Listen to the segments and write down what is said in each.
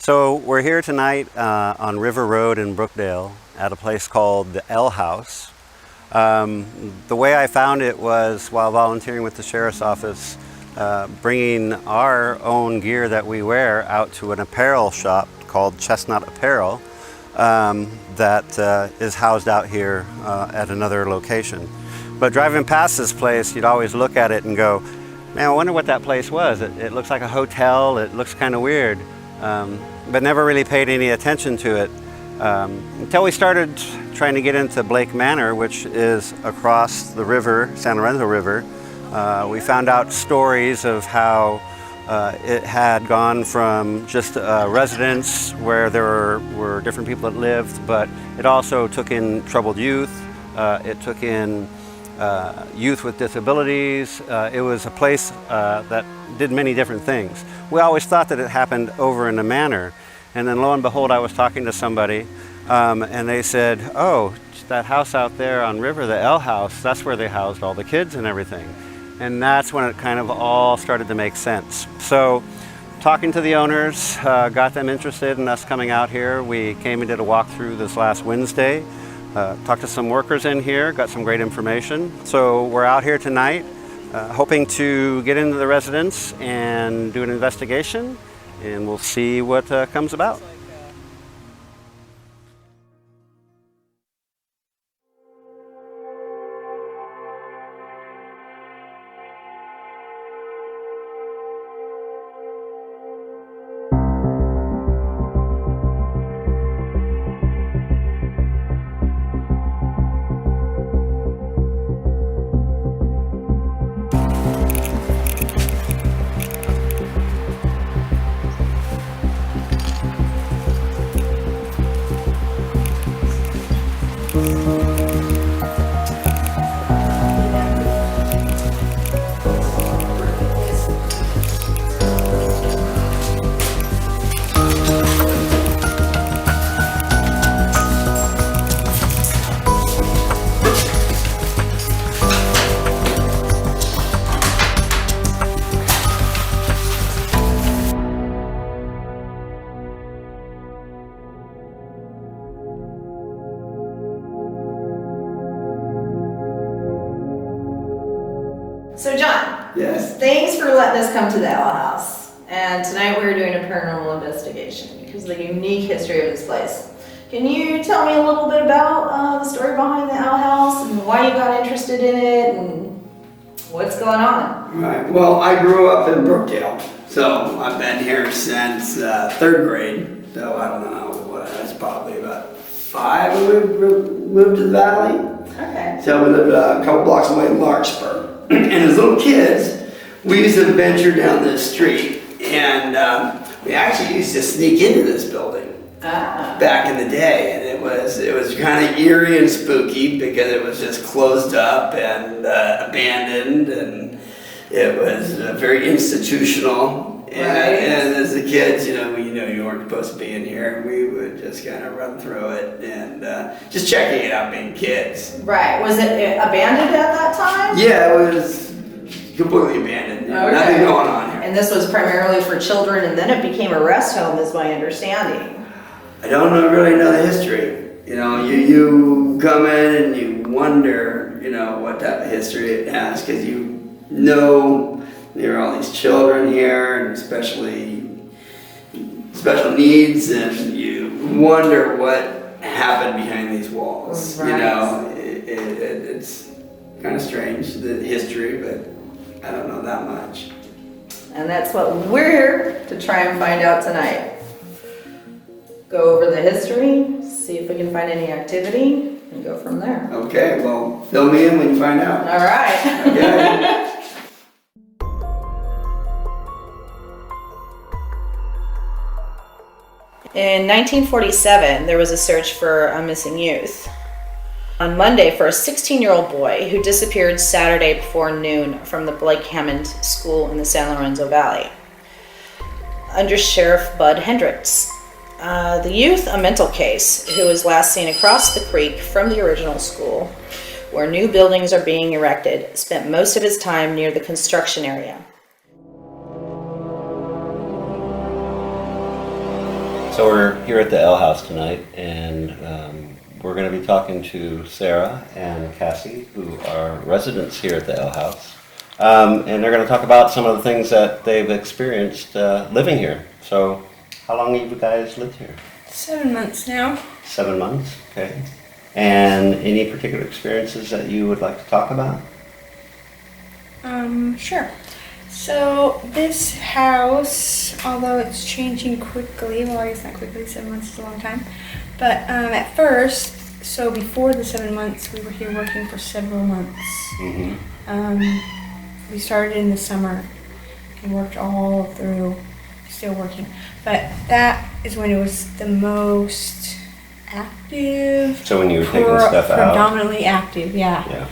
So we're here tonight on River Road in Brookdale at a place called the L House. The way I found it was while volunteering with the Sheriff's Office, bringing our own gear that we wear out to an apparel shop called Chestnut Apparel that is housed out here at another location. But driving past this place, you'd always look at it and go, man, I wonder what that place was. It looks like a hotel, it looks kind of weird. But never really paid any attention to it until we started trying to get into Blake Manor, which is across the river, San Lorenzo River. We found out stories of how it had gone from just a residence where there were different people that lived, but it also took in troubled youth. It took in youth with disabilities. It was a place that did many different things. We always thought that it happened over in the manor, and then lo and behold, I was talking to somebody and they said, oh, that house out there on River, the L House, that's where they housed all the kids and everything. And that's when it kind of all started to make sense. So talking to the owners, got them interested in us coming out here. We came and did a walkthrough this last Wednesday. Talked to some workers in here, got some great information. So we're out here tonight hoping to get into the residence and do an investigation, and we'll see what comes about. So John, yes. Thanks for letting us come to the L House. And tonight we're doing a paranormal investigation because of the unique history of this place. Can you tell me a little bit about the story behind the L House and why you got interested in it and what's going on? Right. Well, I grew up in Brookdale, so I've been here since third grade. So I don't know what that's probably about 5 when we moved to the valley. Okay. So we lived a couple blocks away in Larkspur. And as little kids, we used to venture down this street, and we actually used to sneak into this building back in the day, and it was kind of eerie and spooky because it was just closed up and abandoned, and it was very institutional. And as the kids, you weren't supposed to be in here, and we would just kind of run through it and just checking it out, being kids. Right. Was it abandoned at that time? Yeah, it was completely abandoned. Okay. Nothing going on here. And this was primarily for children, and then it became a rest home, is my understanding. I don't really know the history. You come in and you wonder, what type of history it has, because there are all these children here, and especially special needs, and you wonder what happened behind these walls. Right. It's kind of strange, the history, but I don't know that much. And that's what we're here to try and find out tonight. Go over the history, see if we can find any activity, and go from there. Okay, well, fill me in when you find out. All right. Okay. In 1947, there was a search for a missing youth. On Monday, for a 16-year-old boy who disappeared Saturday before noon from the Blake Hammond School in the San Lorenzo Valley. Under Sheriff Bud Hendricks. The youth, a mental case, who was last seen across the creek from the original school, where new buildings are being erected, spent most of his time near the construction area. So we're here at the L House tonight, and we're going to be talking to Sarah and Cassie, who are residents here at the L House. And they're going to talk about some of the things that they've experienced living here. So how long have you guys lived here? 7 months now. 7 months, okay. And any particular experiences that you would like to talk about? Sure. So this house, although it's changing quickly, well, I guess not quickly, 7 months is a long time, but at first, so before the 7 months, we were here working for several months. We started in the summer and worked all through, still working, but that is when it was the most active. So when you were taking stuff out? Predominantly active, yeah.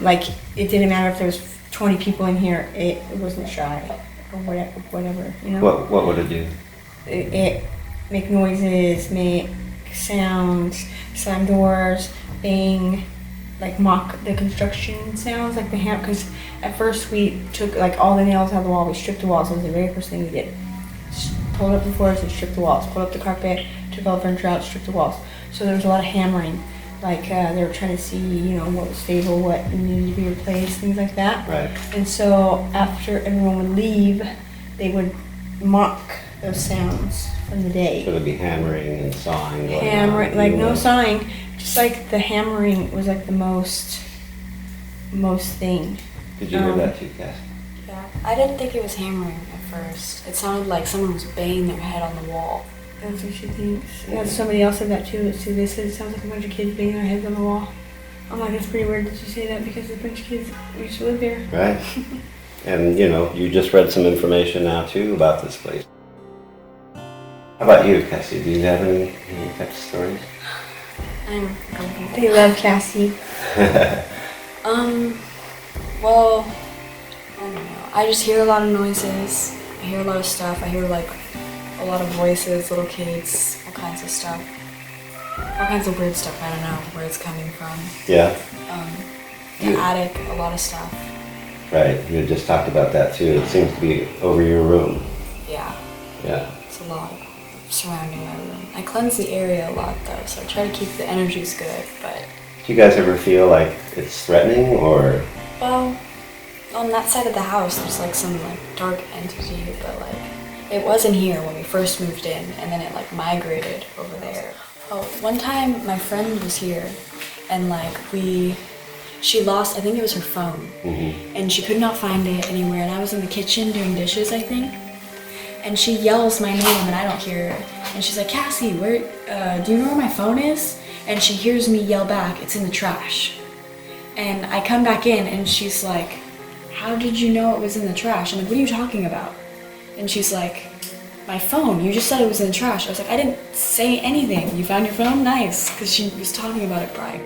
Like, it didn't matter if there was 20 people in here, it wasn't shy, or whatever, you know? What would it do? It make noises, make sounds, slam doors, bang, like mock the construction sounds, like the hammer, because at first we took like all the nails out of the wall, we stripped the walls, that was the very first thing we did. Pulled up the floors and stripped the walls, pulled up the carpet, took all the furniture out, stripped the walls. So there was a lot of hammering. Like they were trying to see, you know, what was stable, what needed to be replaced, things like that. Right. And so after everyone would leave, they would mock those sounds from the day. So there'd be hammering and sawing. Hammering, like no sawing, just like the hammering was like the most thing. Did you hear that too, Cassie? Yeah, I didn't think it was hammering at first. It sounded like someone was banging their head on the wall. That's what she thinks. Yeah, somebody else said that too. They said it sounds like a bunch of kids banging their heads on the wall. I'm like, it's pretty weird that you say that because there's a bunch of kids who used to live here. Right. And you know, you just read some information now too about this place. How about you, Cassie? Do you have any type of stories? They love Cassie. Well, I don't know. I just hear a lot of noises. I hear a lot of stuff. I hear like a lot of voices, little kids, all kinds of stuff. All kinds of weird stuff. I don't know where it's coming from. Yeah. The attic, a lot of stuff. Right. You had just talked about that too. It seems to be over your room. Yeah. Yeah. It's a lot surrounding my room. I cleanse the area a lot though, so I try to keep the energies good, but... Do you guys ever feel like it's threatening or? Well, on that side of the house, there's like some like dark entity, but like it wasn't here when we first moved in, and then it like migrated over there. Oh, one time my friend was here, and like she lost, I think it was her phone, and she could not find it anywhere, and I was in the kitchen doing dishes, I think, and she yells my name and I don't hear her, and she's like, Cassie, where, do you know where my phone is? And she hears me yell back, it's in the trash. And I come back in and she's like, how did you know it was in the trash? I'm like, what are you talking about? And she's like, my phone, you just said it was in the trash. I was like, I didn't say anything. You found your phone? Nice. Because she was talking about it prior.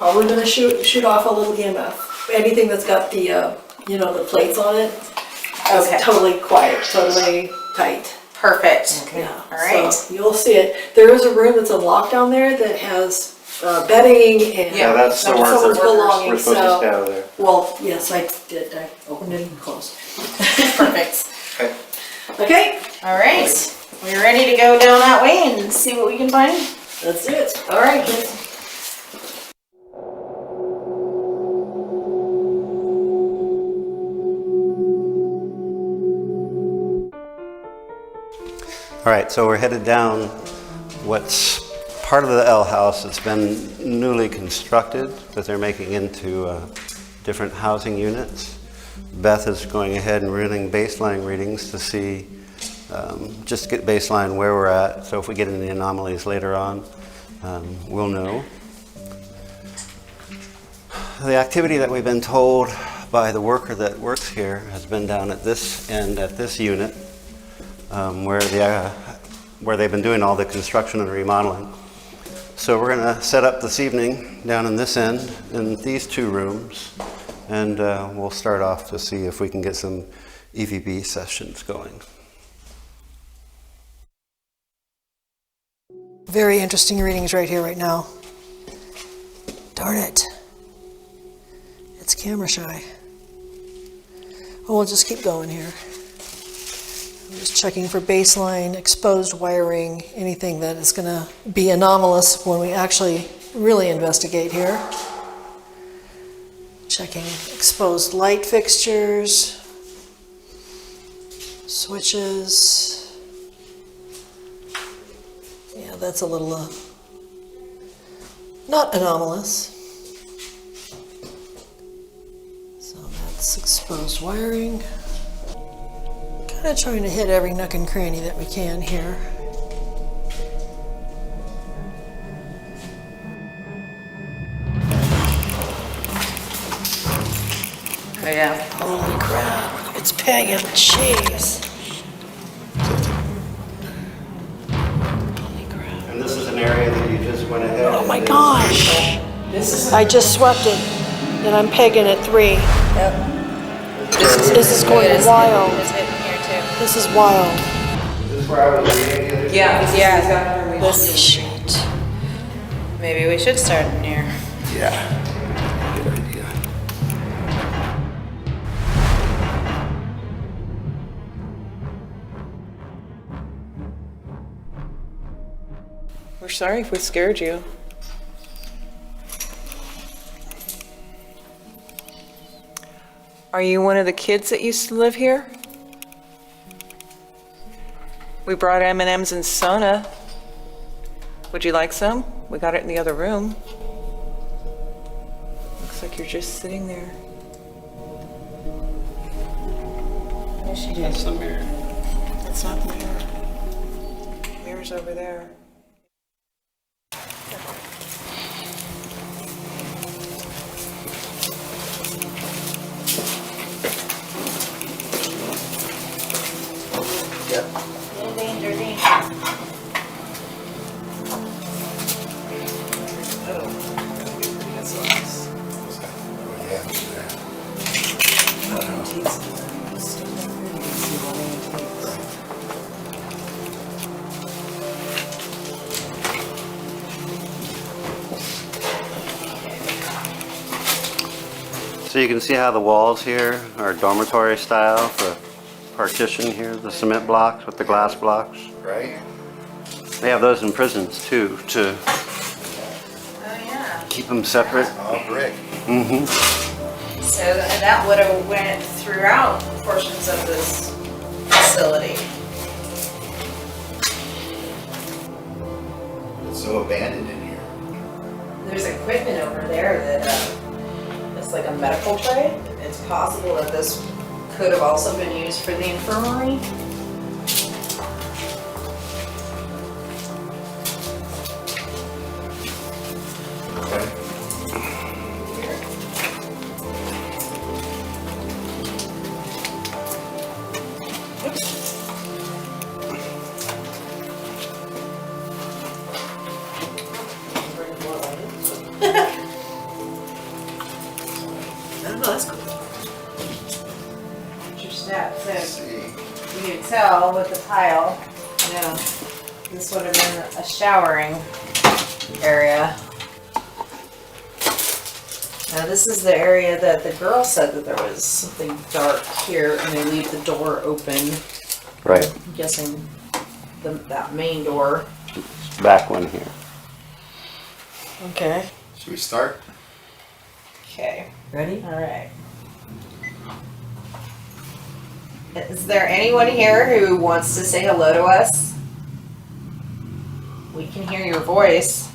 We're gonna shoot off a little EMF. Anything that's got the, the plates on it is Okay. totally quiet, totally tight. Perfect. Yeah. All right. So you'll see it. There is a room that's unlocked down there that has bedding and Yeah, that's the work someone's that belongings. we're supposed to stay out of there. Well, yes, I did. I opened it and closed. Perfect. Okay. Okay, All right. We're ready to go down that way and see what we can find. that's it. All right, kids. All right, so we're headed down what's part of the L House. It's been newly constructed that they're making into different housing units. Beth is going ahead and running baseline readings to see, just get baseline where we're at. So if we get any anomalies later on, we'll know. The activity that we've been told by the worker that works here has been down at this end, at this unit, where they've been doing all the construction and remodeling. So we're going to set up this evening down in this end, in these two rooms, and we'll start off to see if we can get some EVP sessions going. Very interesting readings right here, right now. Darn it. It's camera shy. Oh, we'll just keep going here. I'm just checking for baseline, exposed wiring, anything that is going to be anomalous when we actually really investigate here. Checking exposed light fixtures, switches. Yeah, that's a little not anomalous. So that's exposed wiring. Kind of trying to hit every nook and cranny that we can here. Oh, yeah. Holy crap, it's pagan, jeez. And this is an area that you just went ahead. Oh my gosh. I just swept it, and I'm pegging at 3. Yep. This is going wild. It's hitting here too. This is wild. This is where I was reading the other day. Yeah. Holy shit. Maybe we should start in here. Yeah. Good idea. We're sorry if we scared you. Are you one of the kids that used to live here? We brought M&Ms and soda. Would you like some? We got it in the other room. Looks like you're just sitting there. That's the mirror. That's not the mirror. Mirror's over there. So you can see how the walls here are dormitory style, the partition here, the cement blocks with the glass blocks. Right? They have those in prisons too, to Oh, yeah. keep them separate. All brick. Mm-hmm. So that would have went throughout portions of this facility. It's so abandoned in here. There's equipment over there that it's like a medical tray. It's possible that this could have also been used for the infirmary. Okay. Oh, that's cool. Your steps. Let's So see. you can tell with the tile, you know, this would have been a showering area. Now this is the area that the girl said that there was something dark here, and they leave the door open. Right. I'm guessing that main door. Back one here. Okay. Should we start? Okay. Ready? All right. Is there anyone here who wants to say hello to us? We can hear your voice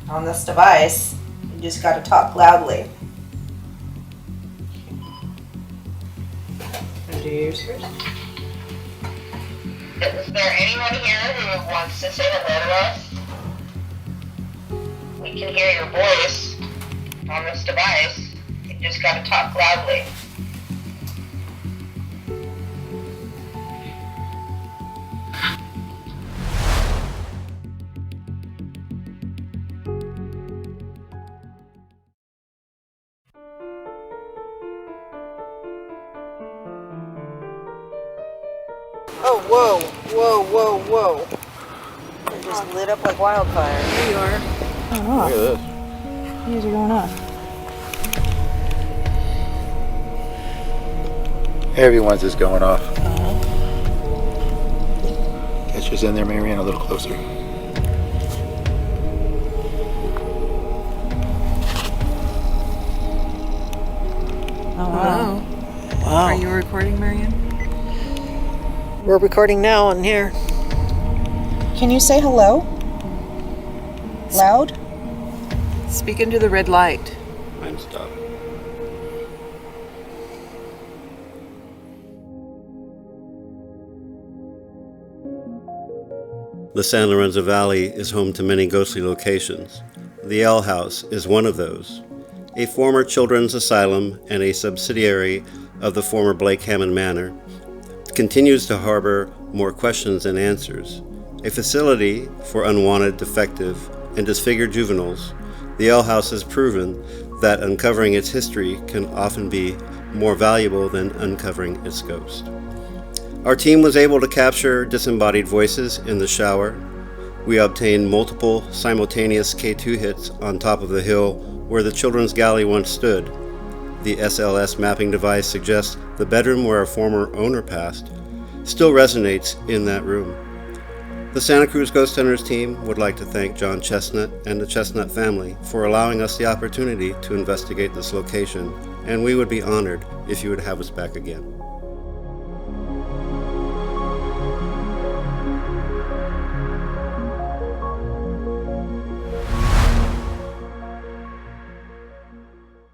on this device. You just got to talk loudly. Do yours first. Is there anyone here who wants to say hello to us? We can hear your voice on this device. You just got to talk loudly. Oh, whoa, whoa, whoa, whoa. It just lit up like wildfire. Here you are. Oh, Look at this. these are going off. Everyone's just going off. Get yours in there, Marianne, a little closer. Hello. Are you recording, Marianne? We're recording now on here. Can you say hello? Loud? Speak into the red light. Mine stopped. The San Lorenzo Valley is home to many ghostly locations. The L House is one of those, a former children's asylum and a subsidiary of the former Blake Hammond Manor. It continues to harbor more questions than answers. A facility for unwanted, defective, and disfigured juveniles, the L House has proven that uncovering its history can often be more valuable than uncovering its ghost. Our team was able to capture disembodied voices in the shower. We obtained multiple simultaneous K2 hits on top of the hill where the children's galley once stood. The SLS mapping device suggests the bedroom where a former owner passed still resonates in that room. The Santa Cruz Ghost Hunters team would like to thank John Chestnut and the Chestnut family for allowing us the opportunity to investigate this location, and we would be honored if you would have us back again.